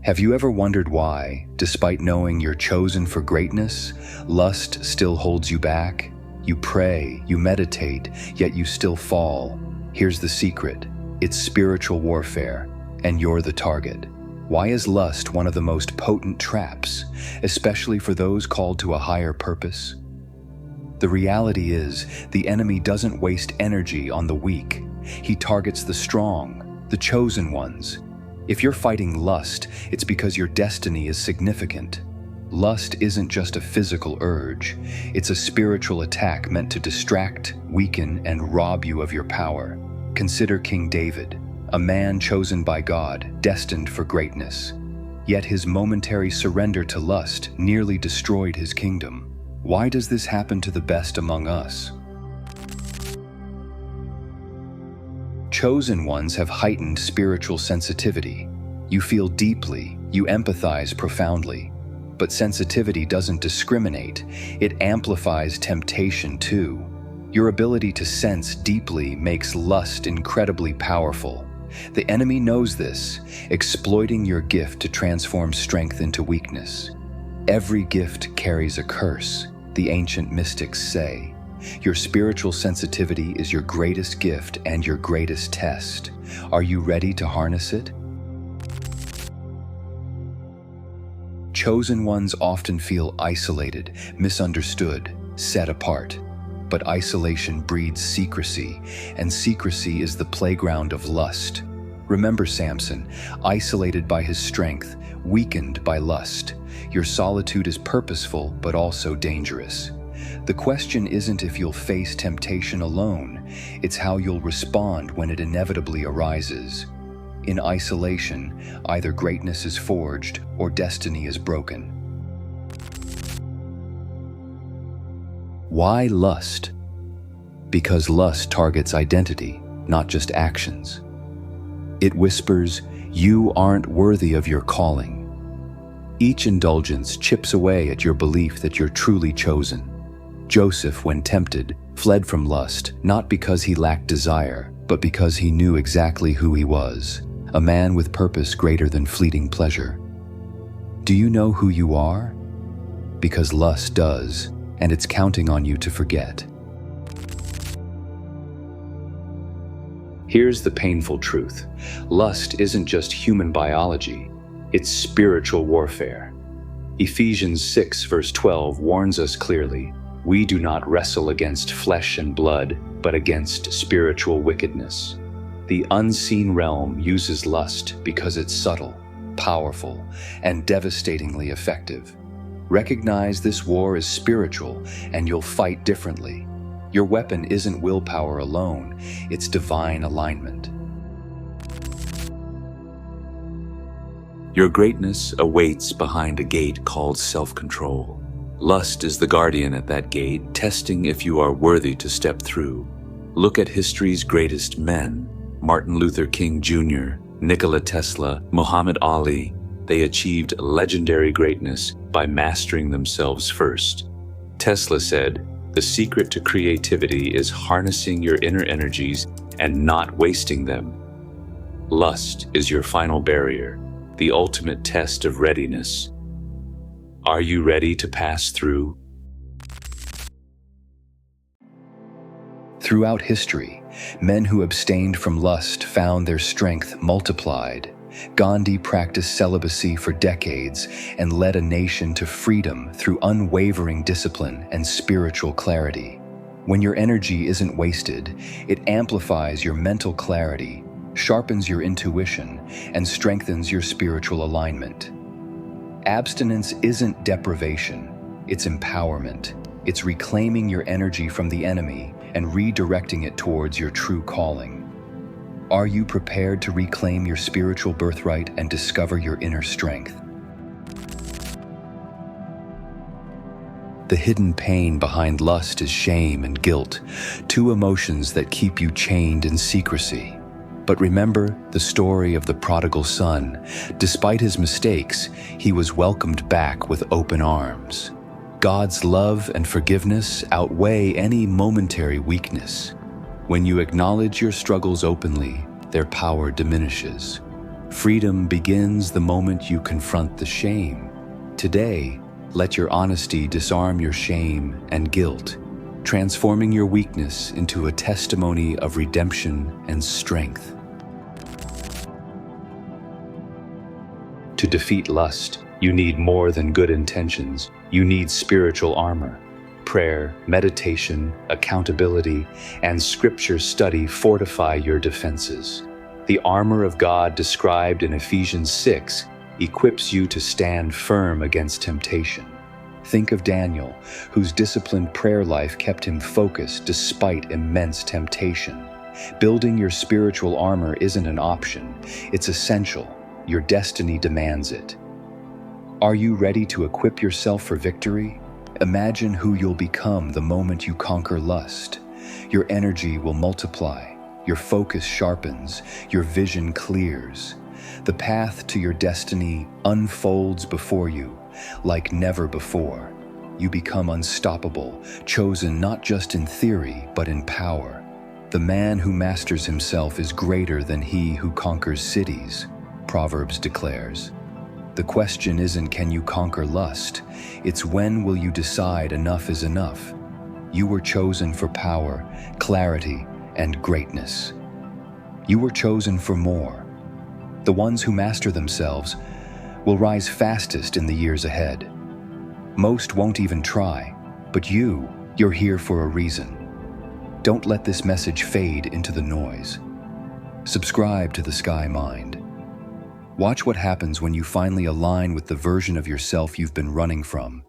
Have you ever wondered why, despite knowing you're chosen for greatness, lust still holds you back? You pray, you meditate, yet you still fall. Here's the secret. It's spiritual warfare, and you're the target. Why is lust one of the most potent traps, especially for those called to a higher purpose? The reality is, the enemy doesn't waste energy on the weak. He targets the strong, the chosen ones. If you're fighting lust, it's because your destiny is significant. Lust isn't just a physical urge. It's a spiritual attack meant to distract, weaken, and rob you of your power. Consider King David, a man chosen by God, destined for greatness. Yet his momentary surrender to lust nearly destroyed his kingdom. Why does this happen to the best among us? Chosen ones have heightened spiritual sensitivity. You feel deeply, you empathize profoundly. But sensitivity doesn't discriminate, it amplifies temptation too. Your ability to sense deeply makes lust incredibly powerful. The enemy knows this, exploiting your gift to transform strength into weakness. Every gift carries a curse, the ancient mystics say. Your spiritual sensitivity is your greatest gift and your greatest test. Are you ready to harness it? Chosen ones often feel isolated, misunderstood, set apart. But isolation breeds secrecy, and secrecy is the playground of lust. Remember Samson, isolated by his strength, weakened by lust. Your solitude is purposeful, but also dangerous. The question isn't if you'll face temptation alone, it's how you'll respond when it inevitably arises. In isolation, either greatness is forged or destiny is broken. Why lust? Because lust targets identity, not just actions. It whispers, "You aren't worthy of your calling." Each indulgence chips away at your belief that you're truly chosen. Joseph, when tempted, fled from lust, not because he lacked desire, but because he knew exactly who he was, a man with purpose greater than fleeting pleasure. Do you know who you are? Because lust does, and it's counting on you to forget. Here's the painful truth. Lust isn't just human biology, it's spiritual warfare. Ephesians 6 verse 12 warns us clearly, "We do not wrestle against flesh and blood, but against spiritual wickedness." The unseen realm uses lust because it's subtle, powerful, and devastatingly effective. Recognize this war is spiritual, and you'll fight differently. Your weapon isn't willpower alone, it's divine alignment. Your greatness awaits behind a gate called self-control. Lust is the guardian at that gate, testing if you are worthy to step through. Look at history's greatest men: Martin Luther King Jr., Nikola Tesla, Muhammad Ali. They achieved legendary greatness by mastering themselves first. Tesla said, "The secret to creativity is harnessing your inner energies and not wasting them." Lust is your final barrier, the ultimate test of readiness. Are you ready to pass through? Throughout history, men who abstained from lust found their strength multiplied. Gandhi practiced celibacy for decades and led a nation to freedom through unwavering discipline and spiritual clarity. When your energy isn't wasted, it amplifies your mental clarity, sharpens your intuition, and strengthens your spiritual alignment. Abstinence isn't deprivation, it's empowerment. It's reclaiming your energy from the enemy and redirecting it towards your true calling. Are you prepared to reclaim your spiritual birthright and discover your inner strength? The hidden pain behind lust is shame and guilt, two emotions that keep you chained in secrecy. But remember the story of the prodigal son. Despite his mistakes, he was welcomed back with open arms. God's love and forgiveness outweigh any momentary weakness. When you acknowledge your struggles openly, their power diminishes. Freedom begins the moment you confront the shame. Today, let your honesty disarm your shame and guilt, transforming your weakness into a testimony of redemption and strength. To defeat lust, you need more than good intentions. You need spiritual armor. Prayer, meditation, accountability, and scripture study fortify your defenses. The armor of God described in Ephesians 6 equips you to stand firm against temptation. Think of Daniel, whose disciplined prayer life kept him focused despite immense temptation. Building your spiritual armor isn't an option, it's essential. Your destiny demands it. Are you ready to equip yourself for victory? Imagine who you'll become the moment you conquer lust. Your energy will multiply, your focus sharpens, your vision clears. The path to your destiny unfolds before you like never before. You become unstoppable, chosen not just in theory, but in power. The man who masters himself is greater than he who conquers cities, Proverbs declares. The question isn't can you conquer lust, it's when will you decide enough is enough. You were chosen for power, clarity, and greatness. You were chosen for more. The ones who master themselves will rise fastest in the years ahead. Most won't even try, but you're here for a reason. Don't let this message fade into the noise. Subscribe to The Sky Mind. Watch what happens when you finally align with the version of yourself you've been running from.